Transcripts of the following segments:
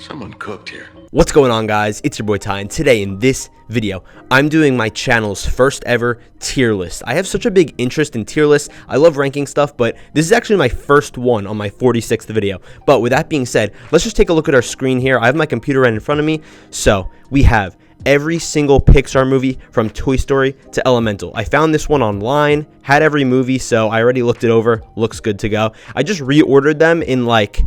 Someone cooked here. What's going on, guys? It's your boy Ty, and today in this video I'm doing my channel's first ever tier list. I have such a big interest in tier lists. I love ranking stuff, but this is actually my first one on my 46th video. But with that being said, let's just take a look at our screen here. I have my computer right in front of me. So we have every single Pixar movie from Toy Story to Elemental. I found this one online, had every movie, so I already looked it over. Looks good to go. I just reordered them in like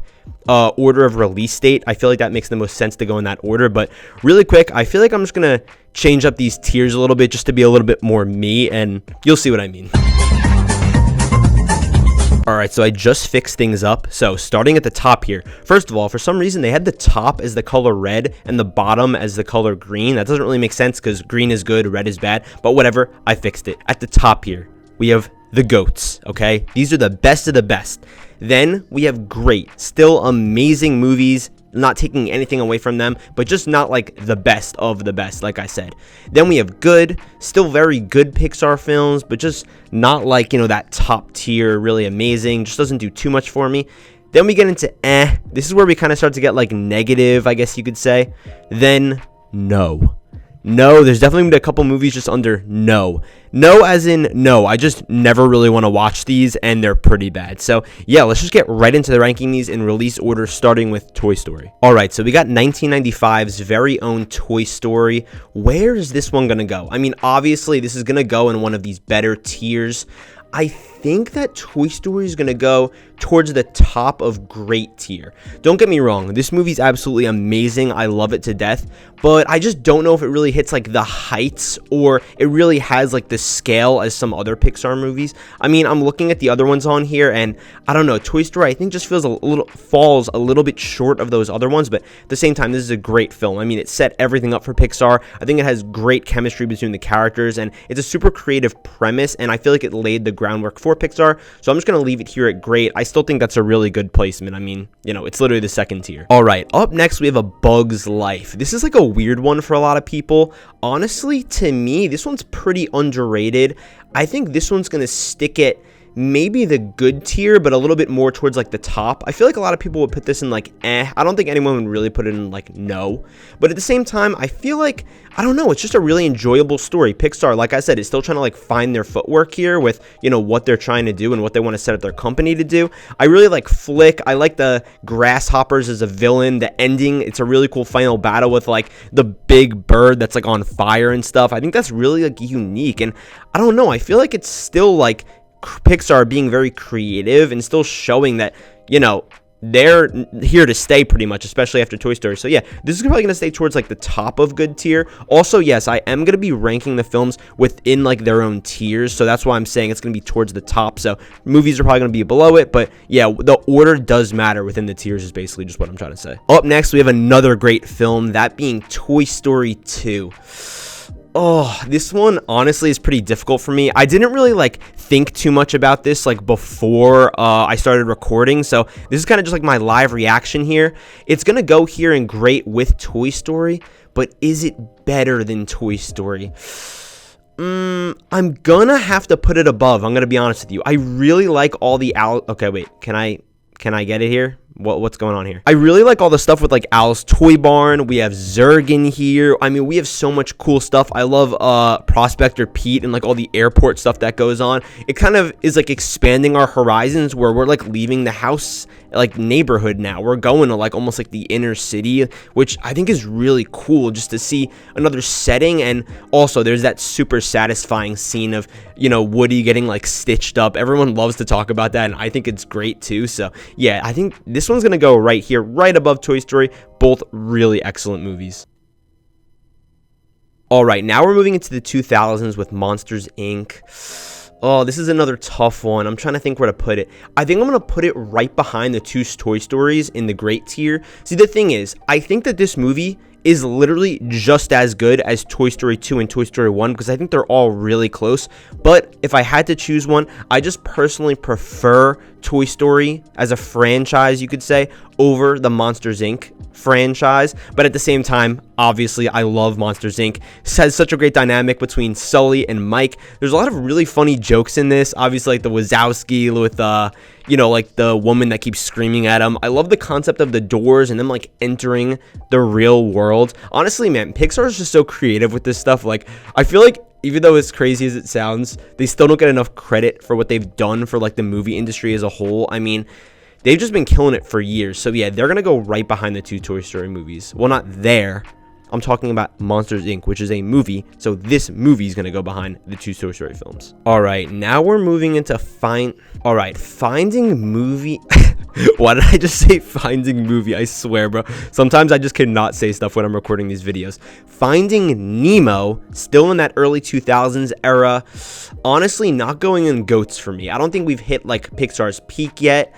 order of release date. I feel like that makes the most sense to go in that order. But really quick, I feel like I'm just gonna change up these tiers a little bit just to be a little bit more me, and you'll see what I mean. Alright, so I just fixed things up. So starting at the top here, first of all, for some reason they had the top as the color red and the bottom as the color green. That doesn't really make sense because green is good, red is bad, but whatever, I fixed it. At the top here, we have the GOATs, okay? These are the best of the best. Then we have great, still amazing movies, not taking anything away from them, but just not like the best of the best, like I said. Then we have good, still very good Pixar films, but just not like, you know, that top tier, really amazing, just doesn't do too much for me. Then we get into this is where we kind of start to get like negative, I guess you could say. Then no, there's definitely been a couple movies just under no as in no. I just never really want to watch these, and they're pretty bad. So yeah, let's just get right into the ranking these in release order, starting with Toy Story. All right, so we got 1995's very own Toy Story. Where is this one gonna go? I mean, obviously this is gonna go in one of these better tiers. I think that Toy Story is going to go towards the top of great tier. Don't get me wrong, this movie's absolutely amazing. I love it to death, but I just don't know if it really hits like the heights, or it really has like the scale as some other Pixar movies. I mean, I'm looking at the other ones on here, and I don't know, Toy Story I think just falls a little bit short of those other ones, but at the same time, this is a great film. I mean, it set everything up for Pixar. I think it has great chemistry between the characters, and it's a super creative premise, and I feel like it laid the groundwork for Pixar, so I'm just going to leave it here at great. I still think that's a really good placement. I mean, you know, it's literally the second tier. All right, up next we have A Bug's Life. This is like a weird one for a lot of people. Honestly, to me, this one's pretty underrated. I think this one's going to stick at maybe the good tier, but a little bit more towards like the top. I feel like a lot of people would put this in like I don't think anyone would really put it in like no, but at the same time, I feel like, I don't know, it's just a really enjoyable story. Pixar, like I said, is still trying to like find their footwork here with, you know, what they're trying to do and what they want to set up their company to do. I really like Flick. I like the grasshoppers as a villain. The ending, it's a really cool final battle with like the big bird that's like on fire and stuff. I think that's really like unique, and I don't know, I feel like it's still like Pixar being very creative and still showing that, you know, they're here to stay pretty much, especially after Toy Story. So yeah, this is probably going to stay towards like the top of good tier. Also, yes, I am going to be ranking the films within like their own tiers, so that's why I'm saying it's going to be towards the top. So movies are probably going to be below it, but yeah, the order does matter within the tiers is basically just what I'm trying to say. Up next, we have another great film, that being Toy Story 2. Oh, this one honestly is pretty difficult for me. I didn't really like think too much about this like before I started recording, so this is kind of just like my live reaction here. It's gonna go here in great with Toy Story, but is it better than Toy Story? I'm gonna have to put it above. I'm gonna be honest with you. I really like all the okay, wait, can I get it here? What's going on here? I really like all the stuff with like Al's Toy Barn. We have Zurg in here. I mean, we have so much cool stuff. I love Prospector Pete and like all the airport stuff that goes on. It kind of is like expanding our horizons, where we're like leaving the house like neighborhood now. We're going to like almost like the inner city, which I think is really cool just to see another setting. And also there's that super satisfying scene of, you know, Woody getting like stitched up. Everyone loves to talk about that, and I think it's great too. So yeah, I think this one's gonna go right here, right above Toy Story. Both really excellent movies. All right, now we're moving into the 2000s with Monsters Inc. Oh, this is another tough one. I'm trying to think where to put it. I think I'm going to put it right behind the two Toy Stories in the great tier. See, the thing is, I think that this movie is literally just as good as Toy Story 2 and Toy Story 1, because I think they're all really close. But if I had to choose one, I just personally prefer Toy Story as a franchise, you could say, over the Monsters Inc. franchise, but at the same time, obviously, I love Monsters Inc. It has such a great dynamic between Sully and Mike. There's a lot of really funny jokes in this. Obviously, like the Wazowski with, like the woman that keeps screaming at him. I love the concept of the doors and them like entering the real world. Honestly, man, Pixar is just so creative with this stuff. Like, I feel like even though as crazy as it sounds, they still don't get enough credit for what they've done for like the movie industry as a whole. I mean, they've just been killing it for years. So yeah, they're going to go right behind the 2 Toy Story movies. Well, not there. I'm talking about Monsters Inc., which is a movie. So this movie is going to go behind the 2 Toy Story films. All right, now we're moving into Finding Movie. Why did I just say Finding Movie? I swear, bro. Sometimes I just cannot say stuff when I'm recording these videos. Finding Nemo, still in that early 2000s era. Honestly, not going in goats for me. I don't think we've hit like Pixar's peak yet.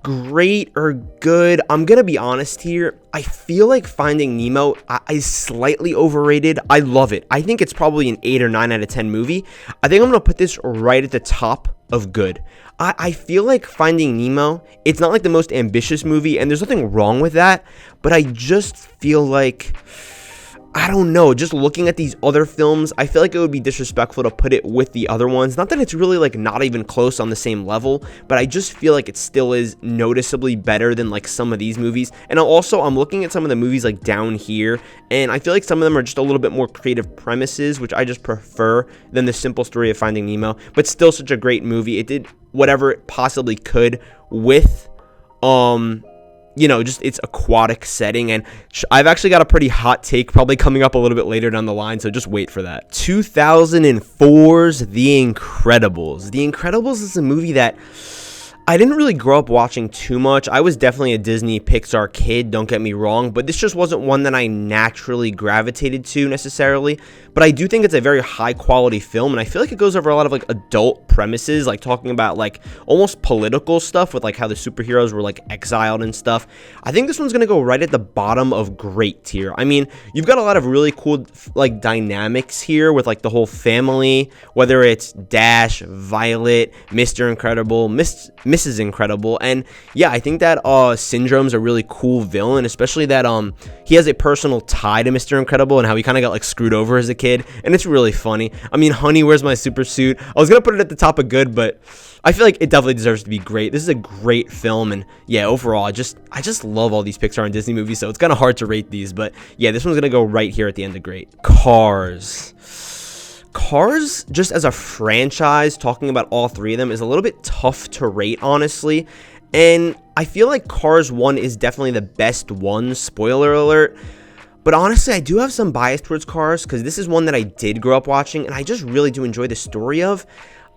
Great or good, I'm gonna be honest here. I feel like Finding Nemo is slightly overrated. I love it. I think it's probably an 8 or 9 out of 10 movie. I think I'm gonna put this right at the top of good. I feel like Finding Nemo, it's not like the most ambitious movie, and there's nothing wrong with that, but I just feel like, I don't know, just looking at these other films, I feel like it would be disrespectful to put it with the other ones. Not that it's really like not even close on the same level, but I just feel like it still is noticeably better than like some of these movies. And also, I'm looking at some of the movies like down here, and I feel like some of them are just a little bit more creative premises, which I just prefer than the simple story of Finding Nemo. But still such a great movie. It did whatever it possibly could with just its aquatic setting. And I've actually got a pretty hot take probably coming up a little bit later down the line, so just wait for that. 2004's The Incredibles. The Incredibles is a movie that I didn't really grow up watching too much. I was definitely a Disney Pixar kid, don't get me wrong, but this just wasn't one that I naturally gravitated to necessarily. But I do think it's a very high quality film, and I feel like it goes over a lot of like adult premises, like talking about like almost political stuff with like how the superheroes were like exiled and stuff. I think this one's gonna go right at the bottom of great tier. I mean, you've got a lot of really cool like dynamics here with like the whole family, whether it's Dash, Violet, Mr. Incredible, Mrs. Incredible, and yeah, I think that Syndrome's a really cool villain, especially that he has a personal tie to Mr. Incredible and how he kind of got like screwed over as a kid, and it's really funny. I mean, Honey, Where's My Super Suit? I was gonna put it at the top of good, but I feel like it definitely deserves to be great. This is a great film, and yeah, overall, I just love all these Pixar and Disney movies, so it's kind of hard to rate these, but yeah, this one's gonna go right here at the end of great. Cars, just as a franchise, talking about all 3 of them is a little bit tough to rate, honestly. And I feel like Cars 1 is definitely the best one, spoiler alert. But honestly, I do have some bias towards Cars because this is one that I did grow up watching, and I just really do enjoy the story of.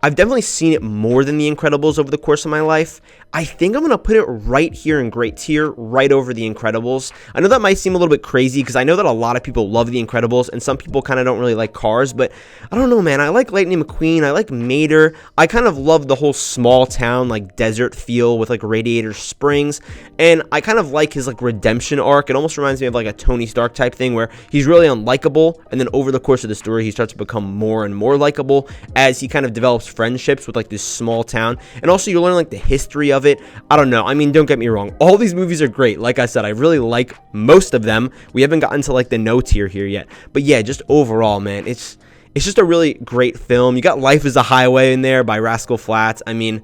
I've definitely seen it more than The Incredibles over the course of my life. I think I'm going to put it right here in great tier, right over The Incredibles. I know that might seem a little bit crazy because I know that a lot of people love The Incredibles and some people kind of don't really like Cars, but I don't know, man. I like Lightning McQueen. I like Mater. I kind of love the whole small town, like desert feel with like Radiator Springs, and I kind of like his like redemption arc. It almost reminds me of like a Tony Stark type thing where he's really unlikable, and then over the course of the story, he starts to become more and more likable as he kind of develops friendships with like this small town, and also you learn like the history of it. I don't know, I mean, don't get me wrong, all these movies are great. Like I said, I really like most of them. We haven't gotten to like the no tier here yet, but yeah, just overall, man, it's just a really great film. You got Life is a Highway in there by Rascal Flatts. I mean,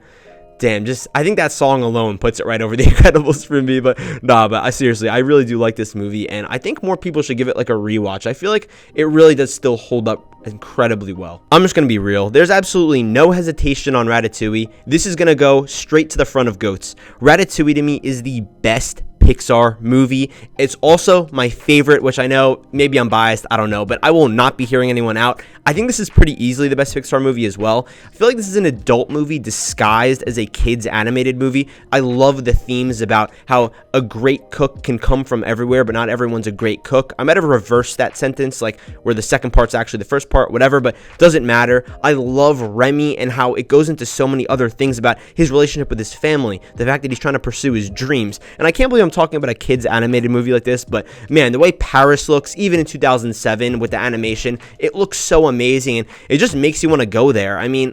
damn, I think that song alone puts it right over The Incredibles for me. But nah, but seriously, I really do like this movie, and I think more people should give it like a rewatch. I feel like it really does still hold up incredibly well. I'm just gonna be real. There's absolutely no hesitation on Ratatouille. This is gonna go straight to the front of goats. Ratatouille to me is the best Pixar movie. It's also my favorite, which I know maybe I'm biased, I don't know, but I will not be hearing anyone out. I think this is pretty easily the best Pixar movie as well. I feel like this is an adult movie disguised as a kids animated movie. I love the themes about how a great cook can come from everywhere, but not everyone's a great cook. I might have reversed that sentence, like where the second part's actually the first part, whatever, but doesn't matter. I love Remy and how it goes into so many other things about his relationship with his family, the fact that he's trying to pursue his dreams. And I can't believe I'm talking about a kids animated movie like this, but man, the way Paris looks, even in 2007 with the animation, it looks so amazing, and it just makes you want to go there. I mean,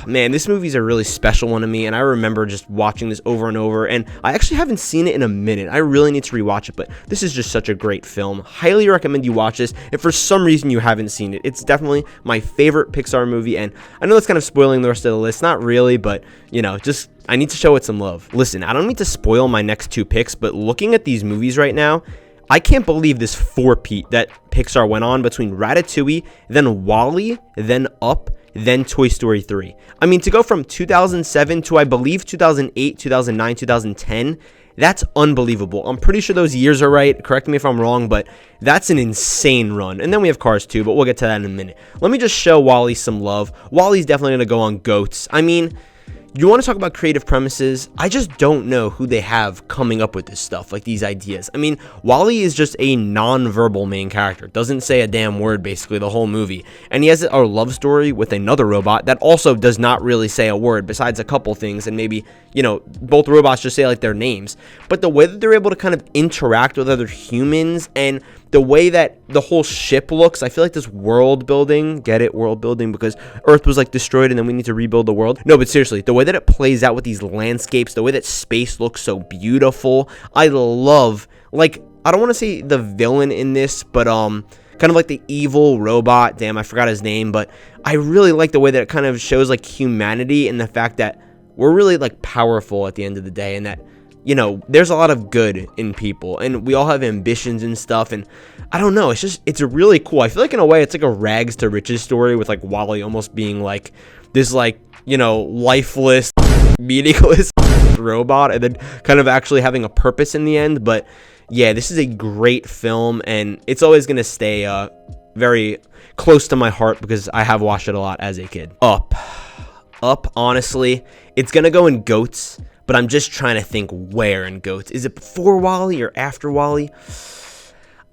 Man, this movie's a really special one to me, and I remember just watching this over and over, and I actually haven't seen it in a minute. I really need to rewatch it, but this is just such a great film. Highly recommend you watch this. If for some reason you haven't seen it, it's definitely my favorite Pixar movie, and I know that's kind of spoiling the rest of the list. Not really, but, just I need to show it some love. Listen, I don't need to spoil my next two picks, but looking at these movies right now, I can't believe this four-peat that Pixar went on between Ratatouille, then WALL-E, then Up, then Toy Story 3. I mean, to go from 2007 to, I believe, 2008, 2009, 2010, that's unbelievable. I'm pretty sure those years are right. Correct me if I'm wrong, but that's an insane run. And then we have Cars 2, but we'll get to that in a minute. Let me just show WALL-E some love. WALL-E's definitely going to go on GOATs. I mean, you want to talk about creative premises? I just don't know who they have coming up with this stuff, like these ideas. I mean, WALL-E is just a non-verbal main character. Doesn't say a damn word, basically, the whole movie. And he has a love story with another robot that also does not really say a word, besides a couple things, and maybe, both robots just say, like, their names. But the way that they're able to kind of interact with other humans, and the way that the whole ship looks, I feel like this world building, get it, world building, because Earth was, like, destroyed, and then we need to rebuild the world. No, but seriously, the way that it plays out with these landscapes, the way that space looks so beautiful, I love, like, I don't want to say the villain in this, but, kind of like the evil robot, damn, I forgot his name, but I really like the way that it kind of shows, like, humanity and the fact that we're really, like, powerful at the end of the day, and that, there's a lot of good in people, and we all have ambitions and stuff, and I don't know, it's really cool. I feel like in a way it's like a rags to riches story, with, like, WALL-E almost being, like, this, like, lifeless, meaningless robot, and then kind of actually having a purpose in the end. But yeah, this is a great film, and it's always going to stay very close to my heart because I have watched it a lot as a kid. Up, honestly, it's going to go in GOATs, but I'm just trying to think where in GOATs. Is it before WALL-E or after WALL-E?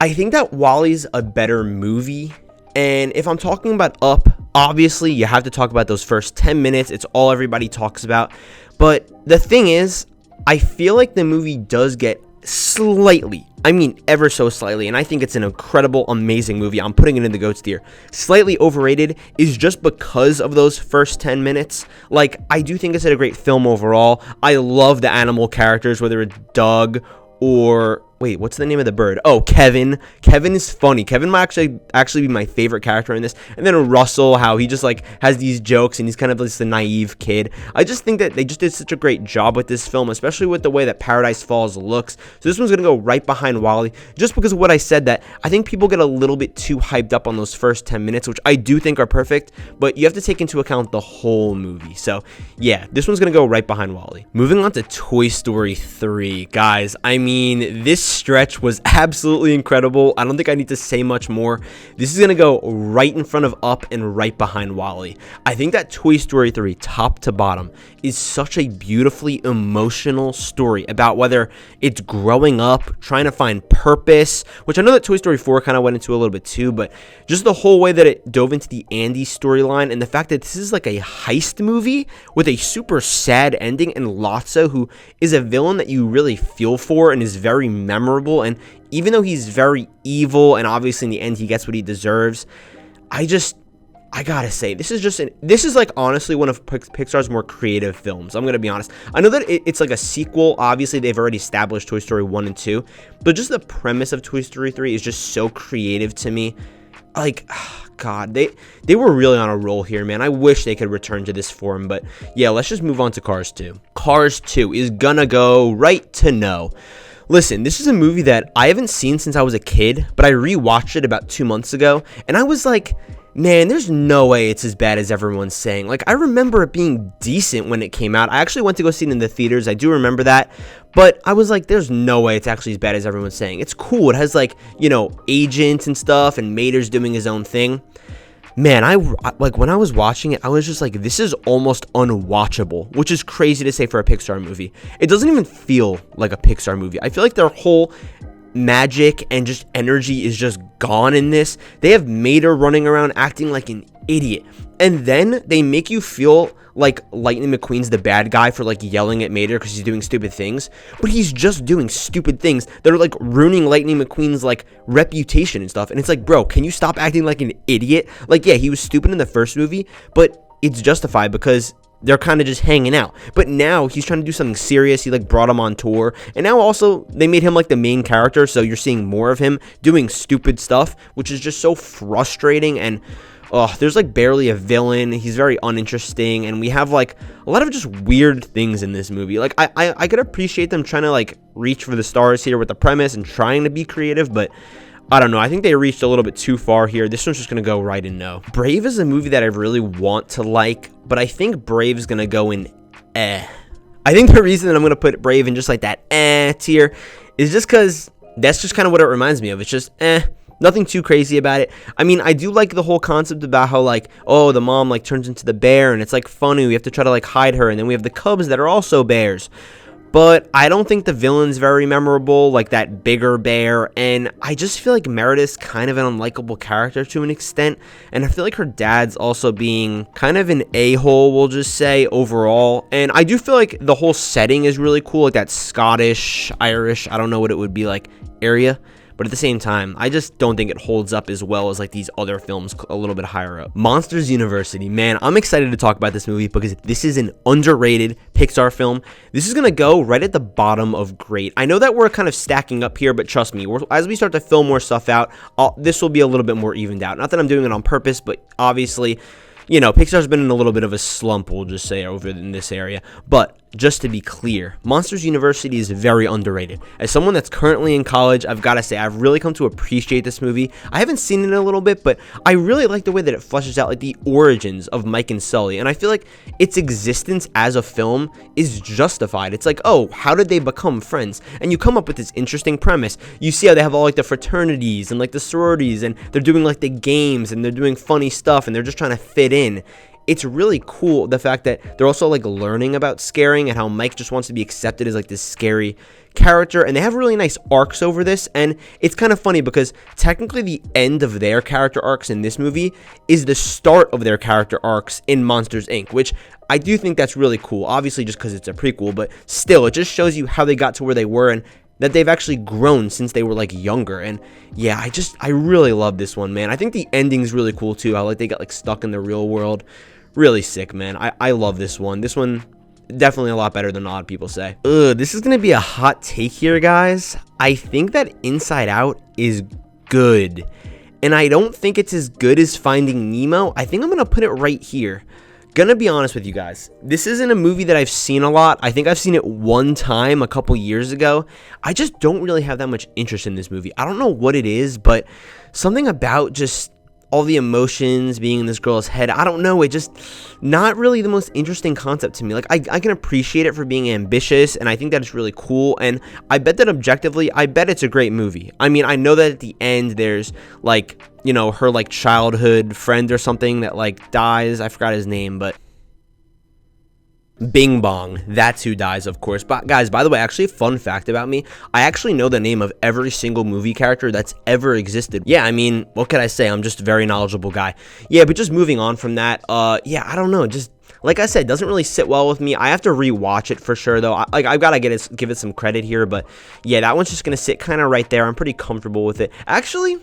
I think that WALL-E's a better movie, and if I'm talking about Up, obviously you have to talk about those first 10 minutes. It's all everybody talks about. But the thing is, I feel like the movie does get slightly, I mean ever so slightly, and I think it's an incredible, amazing movie. I'm putting it in the GOATs tier. Slightly overrated is just because of those first 10 minutes. Like, I do think it's a great film overall. I love the animal characters, whether it's Doug or... Wait, what's the name of the bird? Oh, Kevin. Kevin is funny. Kevin might actually be my favorite character in this. And then Russell, how he just, like, has these jokes, and he's kind of just a naive kid. I just think that they just did such a great job with this film, especially with the way that Paradise Falls looks. So this one's going to go right behind WALL-E, just because of what I said, that I think people get a little bit too hyped up on those first 10 minutes, which I do think are perfect, but you have to take into account the whole movie. So, yeah, this one's going to go right behind WALL-E. Moving on to Toy Story 3. Guys, I mean, this stretch was absolutely incredible. I don't think I need to say much more. This is going to go right in front of Up and right behind WALL-E. I think that Toy Story 3, top to bottom, is such a beautifully emotional story about whether it's growing up, trying to find purpose, which I know that Toy Story 4 kind of went into a little bit too, but just the whole way that it dove into the Andy storyline, and the fact that this is like a heist movie with a super sad ending, and Lotso, who is a villain that you really feel for and is very memorable, and even though he's very evil and obviously in the end he gets what he deserves, I gotta say, this is like honestly one of Pixar's more creative films. I'm gonna be honest. I know that it's like a sequel. Obviously, they've already established Toy Story 1 and 2, but just the premise of Toy Story 3 is just so creative to me. Like, God, they were really on a roll here, man. I wish they could return to this form, but yeah, let's just move on to Cars 2. Cars 2 is gonna go right to no. Listen, this is a movie that I haven't seen since I was a kid, but I rewatched it about 2 months ago, and I was like, man, there's no way it's as bad as everyone's saying. Like, I remember it being decent when it came out. I actually went to go see it in the theaters. I do remember that. But I was like, there's no way it's actually as bad as everyone's saying. It's cool. It has, like, agents and stuff, and Mater's doing his own thing. Man, I like, when I was watching it, I was just like, this is almost unwatchable, which is crazy to say for a Pixar movie. It doesn't even feel like a Pixar movie. I feel like their whole magic and just energy is just gone in this. They have Mater running around acting like an idiot, and then they make you feel like Lightning McQueen's the bad guy for like yelling at Mater because he's doing stupid things, but he's just doing stupid things that are like ruining Lightning McQueen's like reputation and stuff. And it's like, bro, can you stop acting like an idiot? Like, yeah, he was stupid in the first movie, but it's justified because they're kind of just hanging out. But now he's trying to do something serious. He like brought him on tour, and now also they made him like the main character, so you're seeing more of him doing stupid stuff, which is just so frustrating. And there's like barely a villain. He's very uninteresting, and we have like a lot of just weird things in this movie. Like I could appreciate them trying to like reach for the stars here with the premise and trying to be creative, but I don't know. I think they reached a little bit too far here. This one's just going to go right in no. Brave is a movie that I really want to like, but I think Brave is going to go in eh. I think the reason that I'm going to put Brave in just like that eh tier is just because that's just kind of what it reminds me of. It's just eh. Nothing too crazy about it. I mean, I do like the whole concept about how, like, oh, the mom, like, turns into the bear, and it's, like, funny. We have to try to, like, hide her, and then we have the cubs that are also bears. But I don't think the villain's very memorable, like that bigger bear, and I just feel like Meredith's kind of an unlikable character to an extent, and I feel like her dad's also being kind of an a-hole, we'll just say, overall. And I do feel like the whole setting is really cool, like that Scottish, Irish, I don't know what it would be like, area. But at the same time, I just don't think it holds up as well as like these other films a little bit higher up. Monsters University, man, I'm excited to talk about this movie because this is an underrated Pixar film. This is gonna go right at the bottom of great. I know that we're kind of stacking up here, but trust me, as we start to fill more stuff out, this will be a little bit more evened out. Not that I'm doing it on purpose, but obviously, you know, Pixar's been in a little bit of a slump, we'll just say, over in this area. But just to be clear, Monsters University is very underrated. As someone that's currently in college, I've got to say, I've really come to appreciate this movie. I haven't seen it in a little bit, but I really like the way that it fleshes out like the origins of Mike and Sully. And I feel like its existence as a film is justified. It's like, oh, how did they become friends? And you come up with this interesting premise. You see how they have all like the fraternities and like the sororities, and they're doing like the games, and they're doing funny stuff, and they're just trying to fit in. It's really cool, the fact that they're also like learning about scaring and how Mike just wants to be accepted as like this scary character, and they have really nice arcs over this. And it's kind of funny because technically the end of their character arcs in this movie is the start of their character arcs in Monsters Inc., which I do think that's really cool, obviously just because it's a prequel, but still, it just shows you how they got to where they were and that they've actually grown since they were like younger. And yeah, I really love this one, man. I think the ending's really cool too, how like they got like stuck in the real world. Really sick, man. I love this one. This one definitely a lot better than a lot of people say. This is gonna be a hot take here, guys. I think that Inside Out is good, and I don't think it's as good as Finding Nemo. I think I'm gonna put it right here. Gonna be honest with you guys, this isn't a movie that I've seen a lot. I think I've seen it one time a couple years ago. I just don't really have that much interest in this movie. I don't know what it is, but something about just all the emotions being in this girl's head, I don't know, it just not really the most interesting concept to me. Like, I can appreciate it for being ambitious, and I think that it's really cool, and I bet that objectively, I bet it's a great movie. I mean, I know that at the end, there's, like, you know, her, like, childhood friend or something that, like, dies. I forgot his name, but Bing Bong, that's who dies, of course. But guys, by the way, actually a fun fact about me, I actually know the name of every single movie character that's ever existed. Yeah, I mean, what could I say? I'm just a very knowledgeable guy. Yeah, but just moving on from that, yeah, I don't know, just like I said, doesn't really sit well with me. I have to rewatch it for sure, though. I've got to give it some credit here, but yeah, that one's just gonna sit kind of right there. I'm pretty comfortable with it. Actually,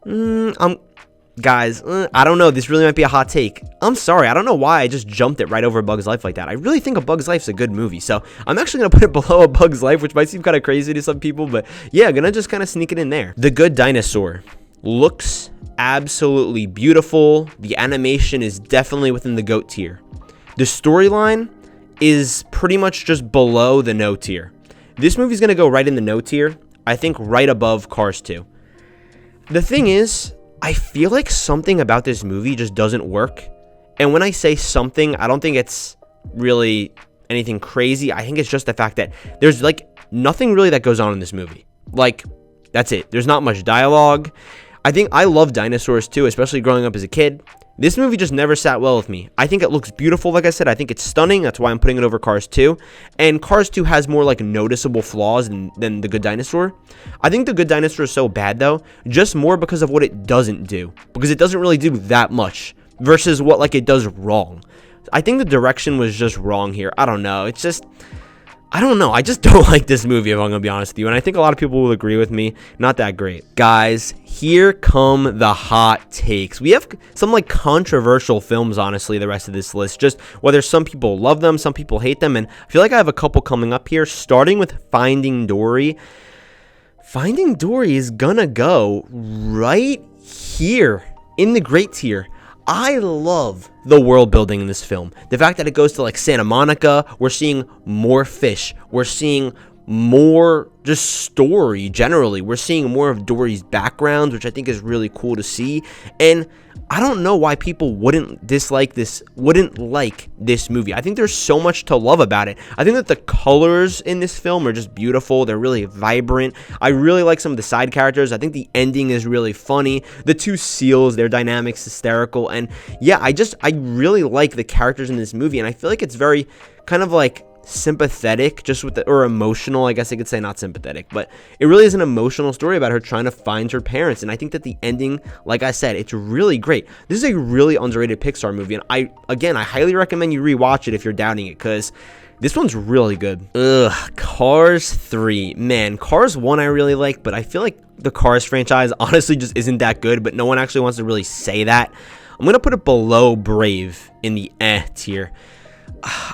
guys, I don't know. This really might be a hot take. I'm sorry. I don't know why I just jumped it right over A Bug's Life like that. I really think A Bug's Life's a good movie. So I'm actually going to put it below A Bug's Life, which might seem kind of crazy to some people. But yeah, going to just kind of sneak it in there. The Good Dinosaur looks absolutely beautiful. The animation is definitely within the GOAT tier. The storyline is pretty much just below the no tier. This movie's going to go right in the no tier. I think right above Cars 2. The thing is, I feel like something about this movie just doesn't work. And when I say something, I don't think it's really anything crazy. I think it's just the fact that there's like nothing really that goes on in this movie. Like, that's it. There's not much dialogue. I think I love dinosaurs too, especially growing up as a kid. This movie just never sat well with me. I think it looks beautiful, like I said. I think it's stunning. That's why I'm putting it over Cars 2. And Cars 2 has more, like, noticeable flaws than The Good Dinosaur. I think The Good Dinosaur is so bad, though, just more because of what it doesn't do. Because it doesn't really do that much versus what, like, it does wrong. I think the direction was just wrong here. I don't know. It's just, I don't know. I just don't like this movie, if I'm going to be honest with you. And I think a lot of people will agree with me. Not that great. Guys, here come the hot takes. We have some like controversial films, honestly, the rest of this list. Just whether some people love them, some people hate them. And I feel like I have a couple coming up here, starting with Finding Dory. Finding Dory is gonna go right here in the great tier. I love the world building in this film. The fact that it goes to like Santa Monica, we're seeing more fish. We're seeing more just story generally. We're seeing more of Dory's background, which I think is really cool to see. And I don't know why people wouldn't like this movie. I think there's so much to love about it. I think that the colors in this film are just beautiful. They're really vibrant. I really like some of the side characters. I think the ending is really funny. The two seals, their dynamics hysterical. And yeah, I really like the characters in this movie. And I feel like it's very kind of like sympathetic, just with or emotional, I guess I could say, not sympathetic, but it really is an emotional story about her trying to find her parents. And I think that the ending, like I said, it's really great. This is a really underrated Pixar movie, and I highly recommend you rewatch it if you're doubting it, because this one's really good. Cars 3. Man, Cars 1 I really like, but I feel like the Cars franchise honestly just isn't that good, but no one actually wants to really say that. I'm gonna put it below Brave in the tier.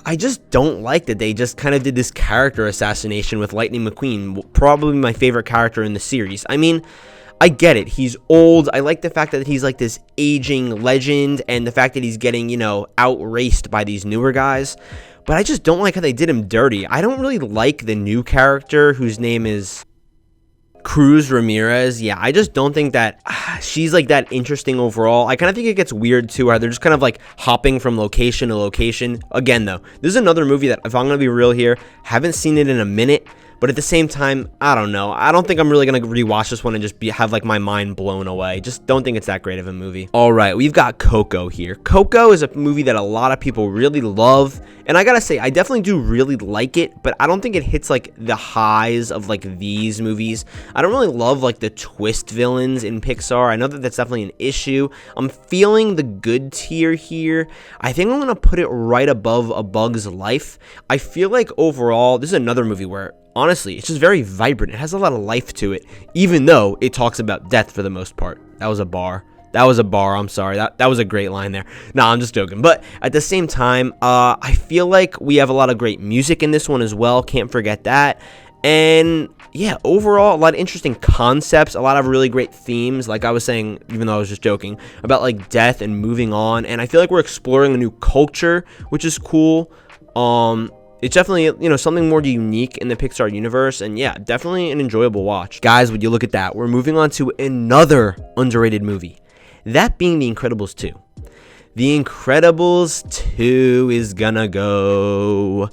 I just don't like that they just kind of did this character assassination with Lightning McQueen, probably my favorite character in the series. I mean, I get it. He's old. I like the fact that he's like this aging legend, and the fact that he's getting, outraced by these newer guys. But I just don't like how they did him dirty. I don't really like the new character whose name is Cruz Ramirez. Yeah, I just don't think that she's like that interesting overall. I kind of think it gets weird too, how they're just kind of like hopping from location to location. Again, though, this is another movie that, if I'm gonna be real here, haven't seen it in a minute. But at the same time, I don't know. I don't think I'm really going to rewatch this one and just have like my mind blown away. Just don't think it's that great of a movie. All right, we've got Coco here. Coco is a movie that a lot of people really love. And I got to say, I definitely do really like it, but I don't think it hits like the highs of like these movies. I don't really love like the twist villains in Pixar. I know that that's definitely an issue. I'm feeling the good tier here. I think I'm going to put it right above A Bug's Life. I feel like overall, this is another movie where honestly, it's just very vibrant. It has a lot of life to it, even though it talks about death for the most part. That was a bar. I'm sorry. That was a great line there. No, I'm just joking. But at the same time, I feel like we have a lot of great music in this one as well. Can't forget that. And yeah, overall, a lot of interesting concepts, a lot of really great themes. Like I was saying, even though I was just joking, about like death and moving on. And I feel like we're exploring a new culture, which is cool. It's definitely, something more unique in the Pixar universe, and yeah, definitely an enjoyable watch. Guys, would you look at that? We're moving on to another underrated movie, that being The Incredibles 2. The Incredibles 2 is gonna go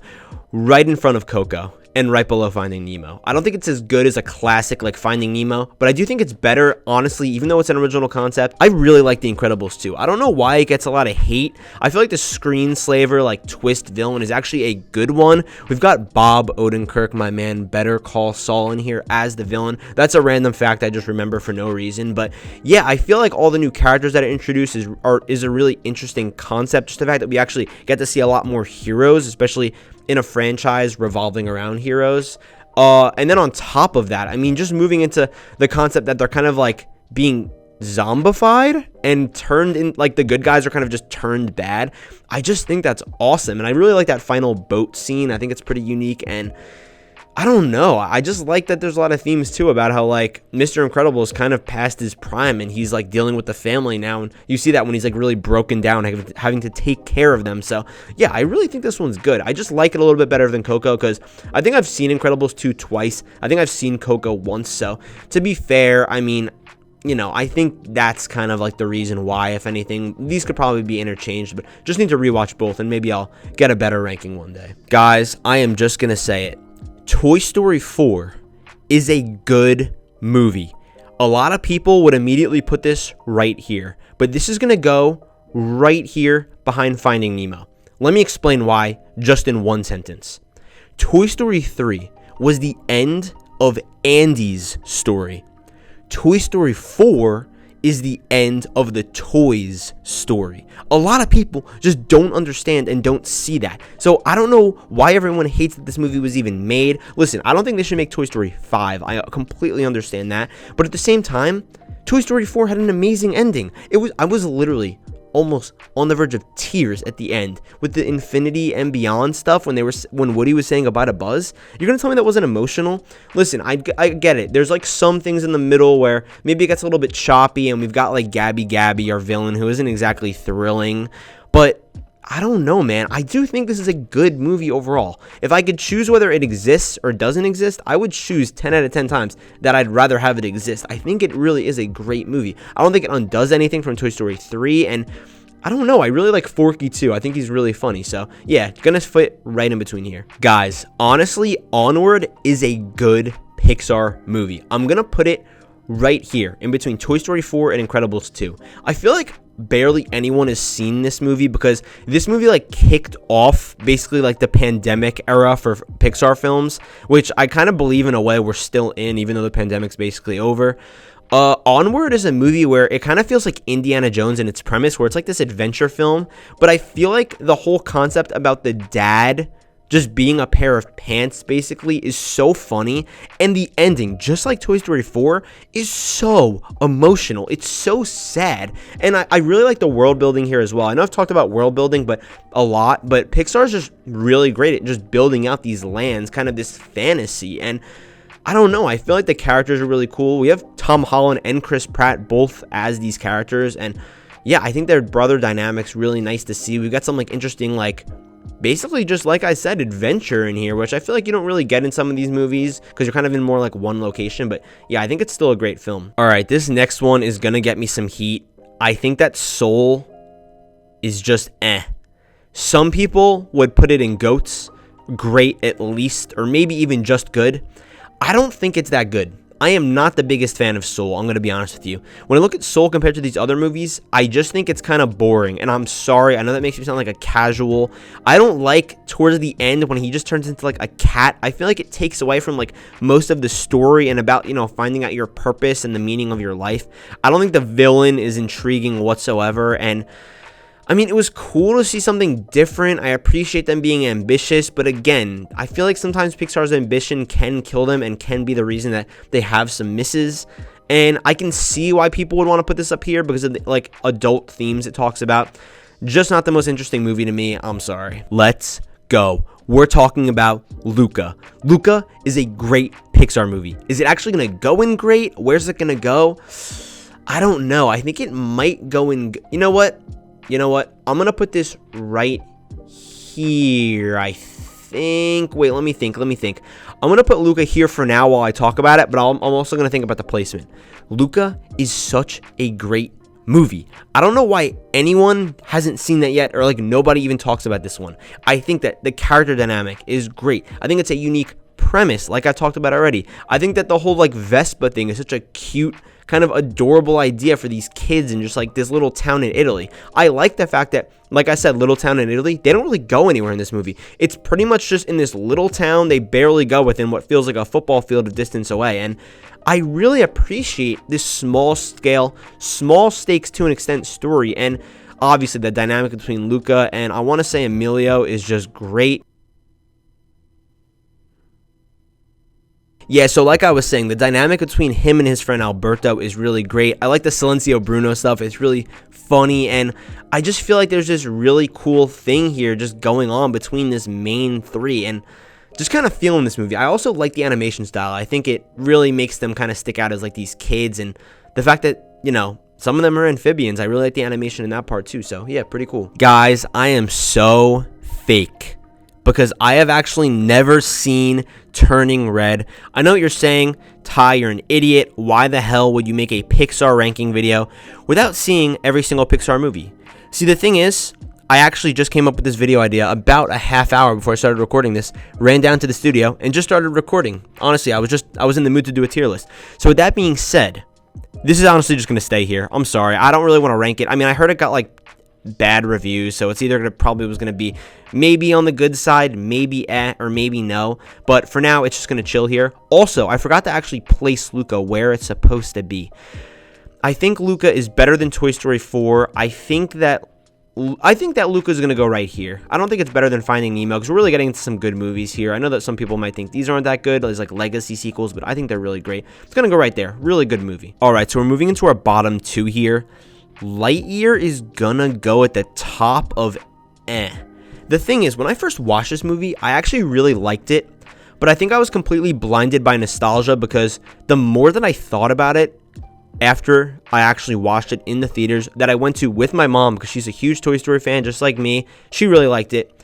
right in front of Coco and right below Finding Nemo. I don't think it's as good as a classic like Finding Nemo, but I do think it's better, honestly, even though it's an original concept. I really like The Incredibles 2. I don't know why it gets a lot of hate. I feel like the screenslaver, like twist villain, is actually a good one. We've got Bob Odenkirk, my man, Better Call Saul, in here as the villain. That's a random fact I just remember for no reason. But yeah, I feel like all the new characters that are introduced is a really interesting concept. Just the fact that we actually get to see a lot more heroes, especially in a franchise revolving around heroes. And then on top of that, I mean, just moving into the concept that they're kind of like being zombified and turned in, like the good guys are kind of just turned bad. I just think that's awesome. And I really like that final boat scene. I think it's pretty unique. And I don't know. I just like that there's a lot of themes too about how like Mr. Incredible is kind of past his prime and he's like dealing with the family now. And you see that when he's like really broken down, having to take care of them. So yeah, I really think this one's good. I just like it a little bit better than Coco because I think I've seen Incredibles 2 twice. I think I've seen Coco once. So to be fair, I mean, I think that's kind of like the reason why, if anything, these could probably be interchanged, but just need to rewatch both and maybe I'll get a better ranking one day. Guys, I am just going to say it. Toy Story 4 is a good movie. A lot of people would immediately put this right here, but this is going to go right here behind Finding Nemo. Let me explain why, just in one sentence. Toy Story 3 was the end of Andy's story. Toy Story 4 is the end of the Toys story. A lot of people just don't understand and don't see that. So I don't know why everyone hates that this movie was even made. Listen, I don't think they should make Toy Story 5. I completely understand that. But at the same time, Toy Story 4 had an amazing ending. I was literally almost on the verge of tears at the end with the Infinity and Beyond stuff when Woody was saying goodbye to Buzz. You're gonna tell me that wasn't emotional? Listen, I get it. There's like some things in the middle where maybe it gets a little bit choppy, and we've got like Gabby, our villain, who isn't exactly thrilling, but I don't know, man. I do think this is a good movie overall. If I could choose whether it exists or doesn't exist, I would choose 10 out of 10 times that I'd rather have it exist. I think it really is a great movie. I don't think it undoes anything from Toy Story 3, and I don't know. I really like Forky too. I think he's really funny. So yeah, gonna fit right in between here. Guys, honestly, Onward is a good Pixar movie. I'm gonna put it right here in between Toy Story 4 and Incredibles 2. I feel like barely anyone has seen this movie because this movie like kicked off basically like the pandemic era for Pixar films, which I kind of believe in a way we're still in, even though the pandemic's basically over. Onward is a movie where it kind of feels like Indiana Jones in its premise, where it's like this adventure film, but I feel like the whole concept about the dad just being a pair of pants basically is so funny, and the ending, just like Toy Story 4, is so emotional. It's so sad, and I really like the world building here as well. I know I've talked about world building a lot, but Pixar's just really great at just building out these lands, kind of this fantasy, and I don't know, I feel like the characters are really cool. We have Tom Holland and Chris Pratt both as these characters, and yeah, I think their brother dynamic's really nice to see. We've got some like interesting, like, basically just like I said, adventure in here, which I feel like you don't really get in some of these movies because you're kind of in more like one location. But yeah, I think it's still a great film. All right, this next one is gonna get me some heat. I think that Soul is just Some people would put it in GOATs, great at least, or maybe even just good. I don't think it's that good. I am not the biggest fan of Soul, I'm going to be honest with you. When I look at Soul compared to these other movies, I just think it's kind of boring. And I'm sorry, I know that makes me sound like a casual. I don't like towards the end when he just turns into like a cat. I feel like it takes away from like most of the story and about, you know, finding out your purpose and the meaning of your life. I don't think the villain is intriguing whatsoever, and I mean, it was cool to see something different. I appreciate them being ambitious, but again, I feel like sometimes Pixar's ambition can kill them and can be the reason that they have some misses. And I can see why people would want to put this up here because of the, like, adult themes it talks about. Just not the most interesting movie to me. I'm sorry. Let's go. We're talking about Luca. Luca is a great Pixar movie. Is it actually going to go in great? Where's it going to go? I don't know. I think it might go in. You know what? I'm going to put this right here, I think. Wait, let me think. I'm going to put Luca here for now while I talk about it, but I'm also going to think about the placement. Luca is such a great movie. I don't know why anyone hasn't seen that yet, or like nobody even talks about this one. I think that the character dynamic is great. I think it's a unique premise, like I talked about already. I think that the whole like Vespa thing is such a cute, kind of adorable idea for these kids in just like this little town in Italy. I like the fact that, like I said, little town in Italy, they don't really go anywhere in this movie. It's pretty much just in this little town. They barely go within what feels like a football field of distance away. And I really appreciate this small scale, small stakes to an extent story. And obviously the dynamic between Luca and I want to say Emilio is just great. Yeah, so like I was saying, the dynamic between him and his friend Alberto is really great. I like the Silencio Bruno stuff. It's really funny, and I just feel like there's this really cool thing here just going on between this main three, and just kind of feeling this movie. I also like the animation style. I think it really makes them kind of stick out as like these kids, and the fact that, you know, some of them are amphibians. I really like the animation in that part too, so yeah, pretty cool. Guys, I am so fake, because I have actually never seen Turning Red. I know what you're saying, Ty, you're an idiot. Why the hell would you make a Pixar ranking video without seeing every single Pixar movie? See, the thing is, I actually just came up with this video idea about a half hour before I started recording this, ran down to the studio, and just started recording. Honestly, I was in the mood to do a tier list. So with that being said, this is honestly just going to stay here. I'm sorry. I don't really want to rank it. I mean, I heard it got like bad reviews, so it's either probably was going to be maybe on the good side, maybe or maybe no, but for now it's just going to chill here. Also, I forgot to actually place Luca where it's supposed to be. I think Luca is better than Toy Story 4. I think that Luca is going to go right here. I don't think it's better than Finding Nemo because we're really getting into some good movies here. I know that some people might think these aren't that good. There's like legacy sequels, but I think they're really great. It's going to go right there. Really good movie. All right, so we're moving into our bottom 2 here. Lightyear is going to go at the top of The thing is, when I first watched this movie, I actually really liked it, but I think I was completely blinded by nostalgia because the more that I thought about it, after I actually watched it in the theaters that I went to with my mom because she's a huge Toy Story fan just like me. She really liked it.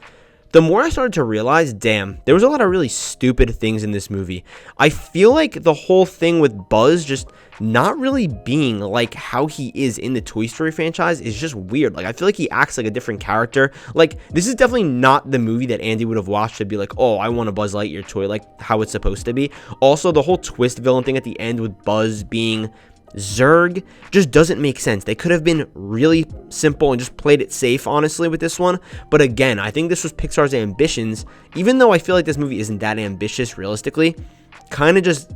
The more I started to realize, damn, there was a lot of really stupid things in this movie. I feel like the whole thing with Buzz just not really being like how he is in the Toy Story franchise is just weird. Like, I feel like he acts like a different character. Like, this is definitely not the movie that Andy would have watched to be like, oh, I want a Buzz Lightyear toy, like how it's supposed to be. Also, the whole twist villain thing at the end with Buzz being Zurg just doesn't make sense. They could have been really simple and just played it safe, honestly, with this one. But again, I think this was Pixar's ambitions, even though I feel like this movie isn't that ambitious realistically, kind of just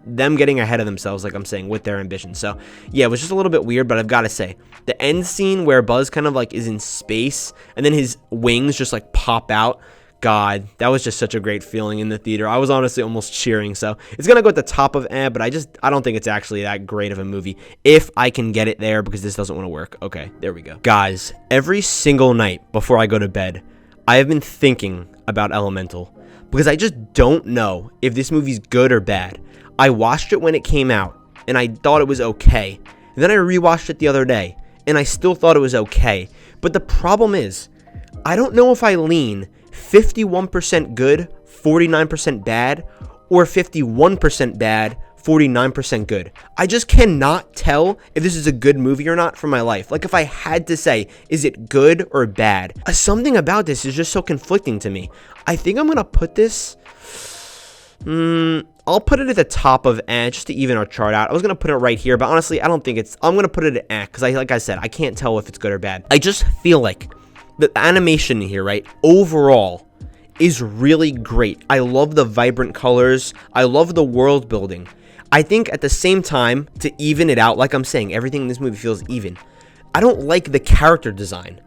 them getting ahead of themselves, like I'm saying, with their ambitions. So yeah, it was just a little bit weird, but I've got to say, the end scene where Buzz kind of like is in space and then his wings just like pop out, God, that was just such a great feeling in the theater. I was honestly almost cheering. So it's going to go at the top of but I don't think it's actually that great of a movie if I can get it there because this doesn't want to work. Okay, there we go. Guys, every single night before I go to bed, I have been thinking about Elemental because I just don't know if this movie's good or bad. I watched it when it came out and I thought it was okay. And then I rewatched it the other day and I still thought it was okay. But the problem is, I don't know if I lean 51% good, 49% bad, or 51% bad, 49% good. I just cannot tell if this is a good movie or not for my life. Like, if I had to say, is it good or bad? Something about this is just so conflicting to me. I think I'm going to put this... I'll put it at the top of just to even our chart out. I was going to put it right here, but honestly, I don't think it's... I'm going to put it at because like I said, I can't tell if it's good or bad. I just feel like the animation here, right, overall is really great. I love the vibrant colors. I love the world building. I think at the same time, to even it out, like I'm saying, everything in this movie feels even. I don't like the character design.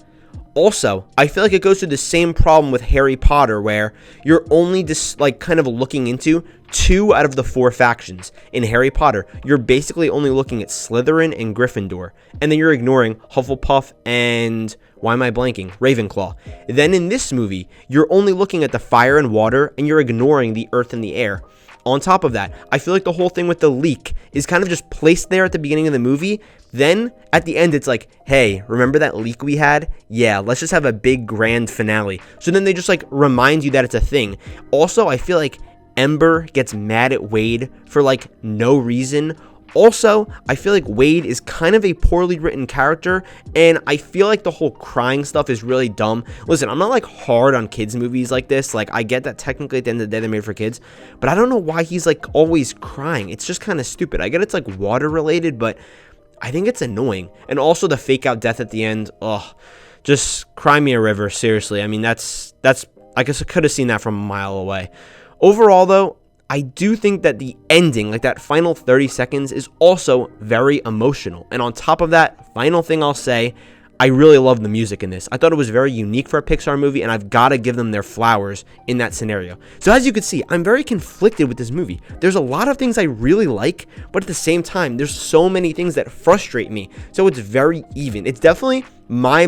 Also, I feel like it goes through the same problem with Harry Potter where you're only just like kind of looking into 2 out of the 4 factions. In Harry Potter, you're basically only looking at Slytherin and Gryffindor, and then you're ignoring Hufflepuff and, why am I blanking? Ravenclaw. Then in this movie, you're only looking at the fire and water, and you're ignoring the earth and the air. On top of that, I feel like the whole thing with the leak is kind of just placed there at the beginning of the movie. Then at the end, it's like, hey, remember that leak we had? Yeah, let's just have a big grand finale. So then they just like remind you that it's a thing. Also, I feel like Ember gets mad at Wade for like no reason. Also, I feel like Wade is kind of a poorly written character, and I feel like the whole crying stuff is really dumb. Listen, I'm not like hard on kids movies like this. Like, I get that technically at the end of the day they're made for kids, but I don't know why he's like always crying. It's just kind of stupid. I get it's like water related, but I think it's annoying. And also the fake out death at the end. Ugh, just cry me a river. Seriously. I mean, that's I guess I could have seen that from a mile away. Overall, though, I do think that the ending, like that final 30 seconds, is also very emotional. And on top of that, final thing I'll say, I really love the music in this. I thought it was very unique for a Pixar movie, and I've got to give them their flowers in that scenario. So as you can see, I'm very conflicted with this movie. There's a lot of things I really like, but at the same time, there's so many things that frustrate me. So it's very even. It's definitely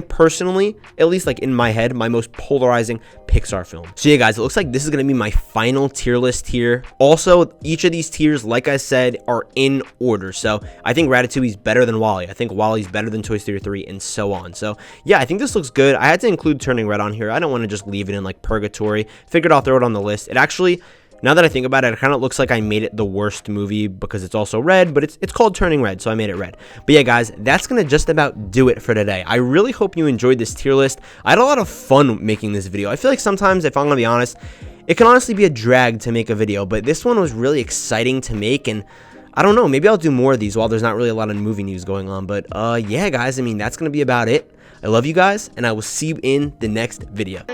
personally, at least like in my head, my most polarizing Pixar film. So yeah, guys, it looks like this is going to be my final tier list here. Also, each of these tiers, like I said, are in order. So I think Ratatouille is better than WALL-E. I think WALL-E's better than Toy Story 3, and so on. So yeah, I think this looks good. I had to include Turning Red on here. I don't want to just leave it in like purgatory. Figured I'll throw it on the list. It actually, now that I think about it, it kind of looks like I made it the worst movie because it's also red, but it's called Turning Red, so I made it red. But yeah, guys, that's going to just about do it for today. I really hope you enjoyed this tier list. I had a lot of fun making this video. I feel like sometimes, if I'm going to be honest, it can honestly be a drag to make a video, but this one was really exciting to make, and I don't know, maybe I'll do more of these while there's not really a lot of movie news going on. But yeah, guys, I mean, that's going to be about it. I love you guys, and I will see you in the next video.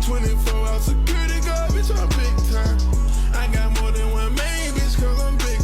24 hours security guard, bitch, I'm